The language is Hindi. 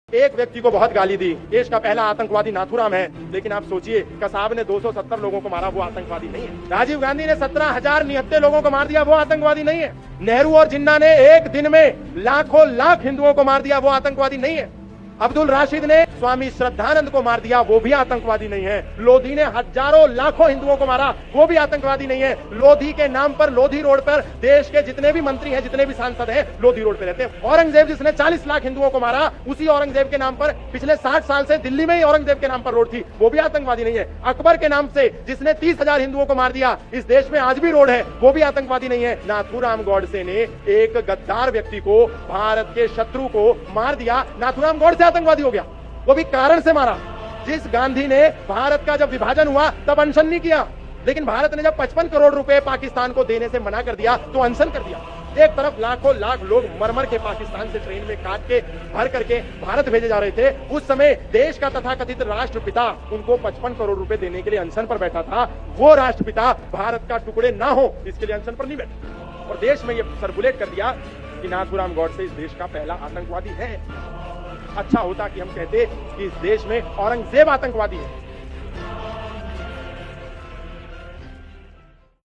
एक व्यक्ति को बहुत गाली दी, देश का पहला आतंकवादी नाथूराम है, लेकिन आप सोचिए कसाब ने 270 लोगों को मारा, वो आतंकवादी नहीं है। राजीव गांधी ने 17,000 निहत्थे लोगों को मार दिया, वो आतंकवादी नहीं है। नेहरू और जिन्ना ने एक दिन में लाखों लाख हिंदुओं को मार दिया, वो आतंकवादी नहीं है। अब्दुल राशिद ने स्वामी श्रद्धानंद को मार दिया, वो भी आतंकवादी नहीं है। लोधी ने हजारों लाखों हिंदुओं को मारा, वो भी आतंकवादी नहीं है। लोधी के नाम पर लोधी रोड पर देश के जितने भी मंत्री हैं, जितने भी सांसद हैं, लोधी रोड पे रहते हैं। औरंगजेब जिसने 40 लाख हिंदुओं को मारा, उसी औरंगजेब के नाम पर पिछले 60 साल से दिल्ली में ही औरंगजेब के नाम पर रोड थी, वो भी आतंकवादी नहीं है। अकबर के नाम से जिसने 30,000 हिंदुओं को मार दिया, इस देश में आज भी रोड है, वो भी आतंकवादी नहीं है। नाथूराम गॉडसे ने एक गद्दार व्यक्ति को, भारत के शत्रु को मार दिया, नाथूराम गॉडसे आतंकवादी हो गया, वो भी कारण से मारा। जिस गांधी ने भारत का जब विभाजन हुआ तब अनशन नहीं किया, लेकिन भारत ने जब 55 करोड़ रुपए पाकिस्तान को देने से मना कर दिया तो अनशन कर दिया। एक तरफ लाखों लाख लोग मरमर के पाकिस्तान से ट्रेन में काट के भर करके भारत भेजे जा रहे थे, उस समय देश का तथाकथित राष्ट्रपिता उनको 55 करोड़ रुपए देने के लिए अनशन पर बैठा था। वो राष्ट्रपिता भारत का टुकड़े ना हो इसके लिए अनशन पर नहीं बैठा, और देश में ये सर्कुलेट कर दिया कि नाथूराम गॉडसे इस देश का पहला आतंकवादी है। अच्छा होता कि हम कहते कि इस देश में औरंगजेब आतंकवादी है।